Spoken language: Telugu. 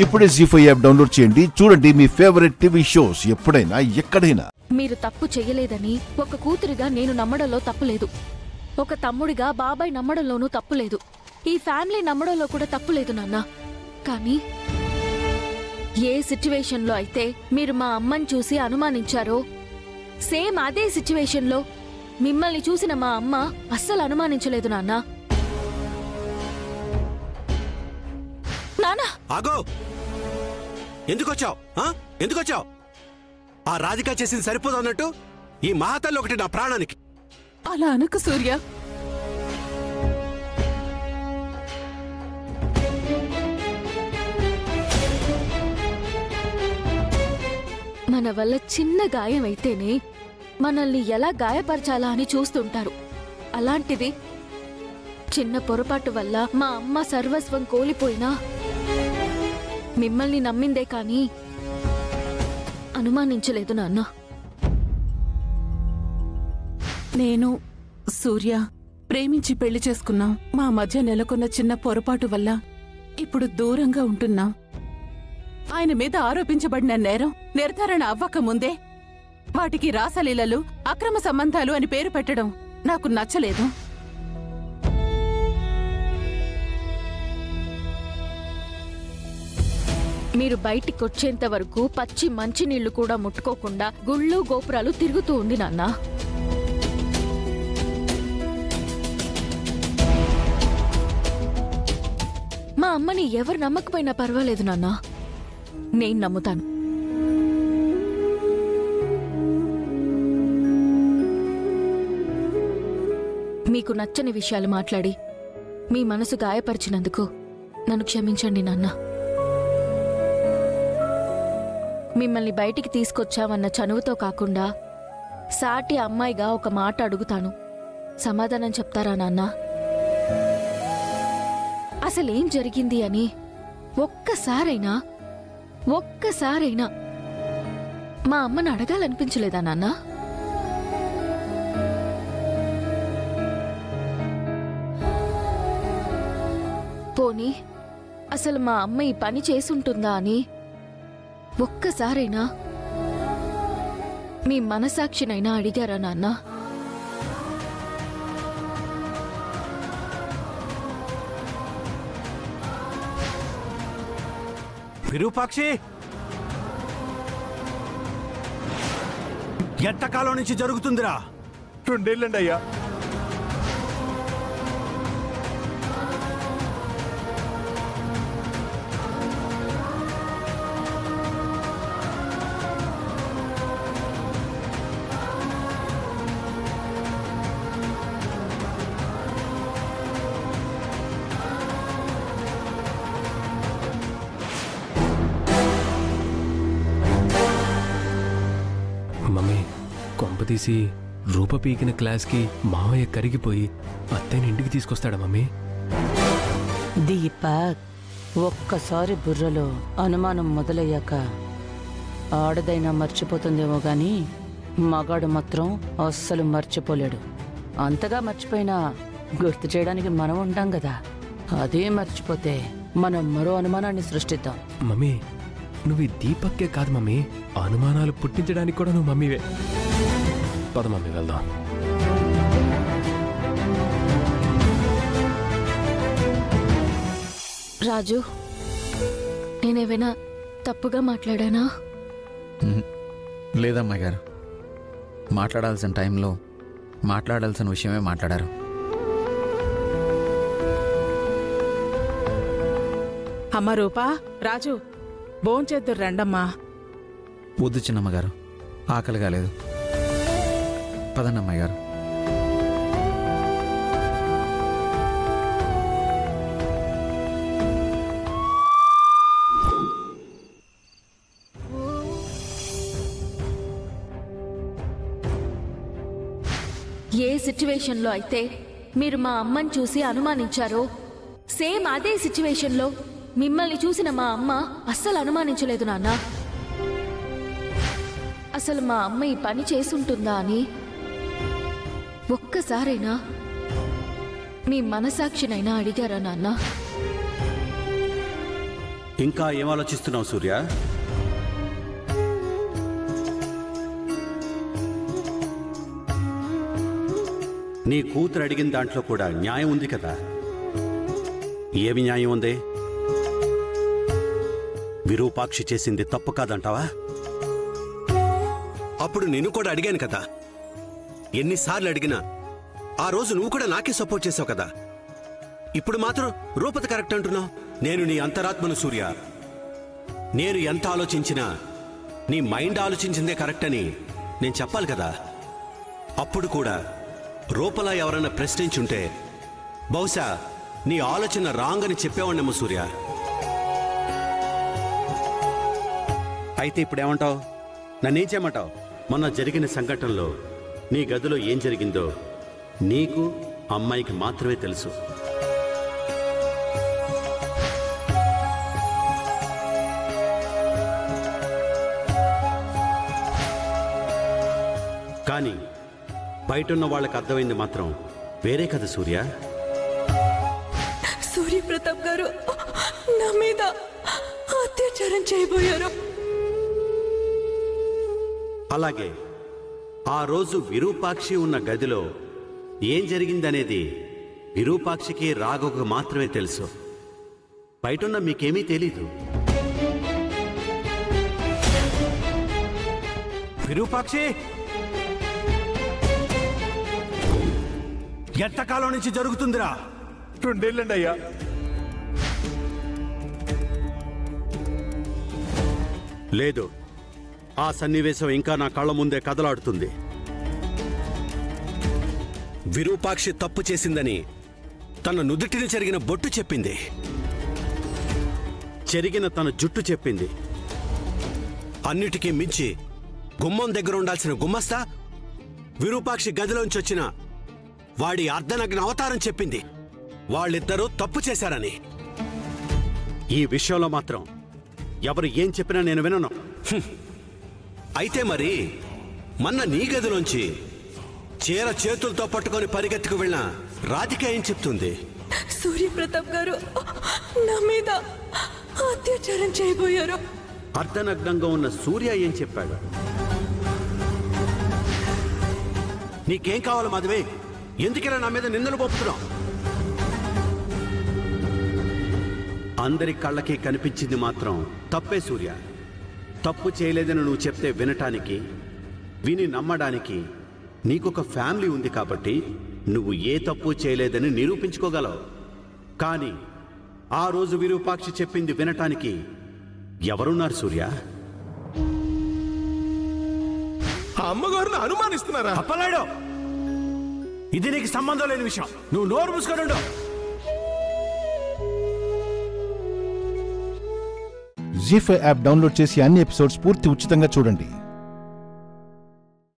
ఇప్పుడే జీ5 యాప్ డౌన్లోడ్ చేయండి. చూడండి మీ ఫేవరెట్ టీవీ షోస్ ఎప్పుడైనా ఎక్కడైనా. మీరు తప్పు చెయ్యలేదని ఒక కూతురిగా నేను నమ్మడంలో తప్పులేదు. ఒక తమ్ముడిగా బాబాయ్ నమ్మడంలోనూ తప్పులేదు. ఈ ఫ్యామిలీ నమ్మడంలో కూడా తప్పులేదు నాన్న. కానీ ఏ సిచ్యువేషన్లో అయితే మీరు మా అమ్మని చూసి అనుమానించారో సేమ్ అదే సిచ్యువేషన్లో మిమ్మల్ని చూసిన మా అమ్మ అస్సలు అనుమానించలేదు నాన్న. నాన్న ఆగో, ఎందుకొచ్చావు? ఆ రాధిక చేసింది సరిపోదు అన్నట్టు ఈ మహాతల్లి ఒకటి నా ప్రాణానికి. అలా అనకు సూర్య. మన వల్ల చిన్న గాయం అయితేనే మనల్ని ఎలా గాయపరచాలా అని చూస్తుంటారు. అలాంటిది చిన్న పొరపాటు వల్ల మా అమ్మ సర్వస్వం కోల్పోయినా మిమ్మల్ని నమ్మిందే కానీ అనుమానించలేదు నాన్న. నేను సూర్య ప్రేమించి పెళ్లి చేసుకున్నాం. మా మధ్య నెలకొన్న చిన్న పొరపాటు వల్ల ఇప్పుడు దూరంగా ఉంటున్నాం. ఆయన మీద ఆరోపించబడిన నేరం నిర్ధారణ అవ్వక ముందే వాటికి రాసలీలలు, అక్రమ సంబంధాలు అని పేరు పెట్టడం నాకు నచ్చలేదు. మీరు బయటికొచ్చేంత వరకు పచ్చి మంచినీళ్లు కూడా ముట్టుకోకుండా గుళ్ళు గోపురాలు తిరుగుతూ ఉంది నాన్న. మా అమ్మని ఎవరు నమ్మకపోయినా పర్వాలేదు నాన్న, నేను నమ్ముతాను. మీకు నచ్చని విషయాలు మాట్లాడి మీ మనసు గాయపరిచినందుకు నన్ను క్షమించండి నాన్న. మిమ్మల్ని బయటికి తీసుకొచ్చామన్న చనువుతో కాకుండా సాటి అమ్మాయిగా ఒక మాట అడుగుతాను, సమాధానం చెప్తారా నాన్న? అసలేం జరిగింది అని ఒక్కసారైనా మా అమ్మని అడగాలనిపించలేదా నాన్న? పోనీ అసలు మా అమ్మ ఈ పని చేసుంటుందా అని ఒక్కసారైనా మీ మనసాక్షినైనా అడిగారా నాన్న? విరూపాక్షి, ఎంతకాలం నుంచి జరుగుతుందిరా? 2 ఏళ్ళండి అయ్యా. మమ్మీ, కొంపతీసి రూప పీకిన క్లాస్కి మావయ్య కరిగిపోయి అత్తయ్యని ఇంటికి తీసుకొస్తాడా మమ్మీ? దీపక్, ఒక్కసారి బుర్రలో అనుమానం మొదలయ్యాక ఆడదైనా మర్చిపోతుందేమో గాని మగాడు మాత్రం అస్సలు మర్చిపోలేడు. అంతగా మర్చిపోయినా గుర్తు చేయడానికి మనం ఉంటాం కదా. అదే మర్చిపోతే మనం మరో అనుమానాన్ని సృష్టిద్దాం. మమ్మీ, నువ్వు ఈ దీపక్కే కాదు మమ్మీ, అనుమానాలు పుట్టించడానికి కూడా నువ్వు మమ్మీవే. పద మమ్మీ, వెళ్దాం. రాజు, నేనేమైనా తప్పుగా మాట్లాడానా? లేదమ్మాయి గారు, మాట్లాడాల్సిన టైంలో మాట్లాడాల్సిన విషయమే మాట్లాడారు. అమ్మ రూపా, రాజు భోంచేద్దురు రండమ్మా. వద్దు చిన్నమ్మగారు, ఆకలిగా లేదు. పదండి అమ్మాయి గారు. ఏ సిచ్యువేషన్లో అయితే మీరు మా అమ్మని చూసి అనుమానించారో సేమ్ అదే సిచ్యువేషన్లో మిమ్మల్ని చూసిన మా అమ్మ అస్సలు అనుమానించలేదు నాన్న. అసలు మా అమ్మ ఈ పని చేసుంటుందా అని ఒక్కసారైనా మీ మనసాక్షినైనా అడిగారా నాన్న? ఇంకా ఏం ఆలోచిస్తున్నావు సూర్య? నీ కూతురు అడిగిన దాంట్లో కూడా న్యాయం ఉంది కదా? ఏమి న్యాయం ఉంది? విరూపాక్షి చేసింది తప్పు కాదంటావా? అప్పుడు నేను కూడా అడిగాను కదా, ఎన్నిసార్లు అడిగినా ఆ రోజు నువ్వు కూడా నాకే సపోర్ట్ చేసావు కదా. ఇప్పుడు మాత్రం రూపతి కరెక్ట్ అంటున్నావు. నేను నీ అంతరాత్మను సూర్య. నేను ఎంత ఆలోచించినా నీ మైండ్ ఆలోచించిందే కరెక్ట్ అని నేను చెప్పాలి కదా. అప్పుడు కూడా రూపలా ఎవరైనా ప్రశ్నించుంటే బహుశా నీ ఆలోచన రాంగ్ అని చెప్పేవాణ్ణేమో సూర్య. అయితే ఇప్పుడేమంటావు? నన్నేం చేయమంటావు? మొన్న జరిగిన సంఘటనలో నీ గదిలో ఏం జరిగిందో నీకు అమ్మాయికి మాత్రమే తెలుసు. కానీ బయటున్న వాళ్ళకి అర్థమైంది మాత్రం వేరే కదా సూర్య. సూర్యప్రతాప్ గారు నా మీద అత్యాచారం చేయబోయారు. అలాగే ఆ రోజు విరూపాక్షి ఉన్న గదిలో ఏం జరిగిందనేది విరూపాక్షికి రాఘవకు మాత్రమే తెలుసు. బయటున్న మీకేమీ తెలీదు. విరూపాక్షి, ఎంతకాలం నుంచి జరుగుతుందిరా? 2 ఏళ్ళండి అయ్యా. లేదు, ఆ సన్నివేశం ఇంకా నా కళ్ళ ముందే కదలాడుతుంది. విరూపాక్షి తప్పు చేసిందని తన నుదుటిని చెరిగిన బొట్టు చెప్పింది, చెరిగిన తన జుట్టు చెప్పింది. అన్నిటికీ మించి గుమ్మం దగ్గర ఉండాల్సిన గుమ్మస్తా విరూపాక్షి గదిలోంచి వచ్చిన వాడి అర్ధనగ్న అవతారం చెప్పింది. వాళ్ళిద్దరూ తప్పు చేశారని. ఈ విషయంలో మాత్రం ఎవరు ఏం చెప్పినా నేను వినను. అయితే మరి మొన్న నీ గదిలోంచి చీర చేతులతో పట్టుకొని పరిగెత్తుకు వెళ్ళిన రాధిక ఏం చెప్తుంది? సూర్యప్రతాప్ గారు నా మీద అత్యాచారం చేయబోయారు. అర్ధనగ్నంగా ఉన్న సూర్య ఏం చెప్పాడు? నీకేం కావాలి మాధవి? ఎందుకైనా నా మీద నిందలు పోపుతున్నావు? అందరి కళ్ళకి కనిపించింది మాత్రం తప్పే సూర్య. తప్పు చేయలేదని నువ్వు చెప్తే వినటానికి, విని నమ్మడానికి నీకొక ఫ్యామిలీ ఉంది కాబట్టి నువ్వు ఏ తప్పు చేయలేదని నిరూపించుకోగలవు. కానీ ఆ రోజు విరూపాక్షి చెప్పింది వినటానికి ఎవరున్నారు సూర్య? అమ్మగారిని అనుమానిస్తున్నారా? అప్పలేడు, ఇది నీకు సంబంధం లేని విషయం. నువ్వు నోరు మూసుకొని ఉండు. జీ5 యాప్ డౌన్లోడ్ చేసి అన్ని ఎపిసోడ్స్ పూర్తి ఉచితంగా చూడండి.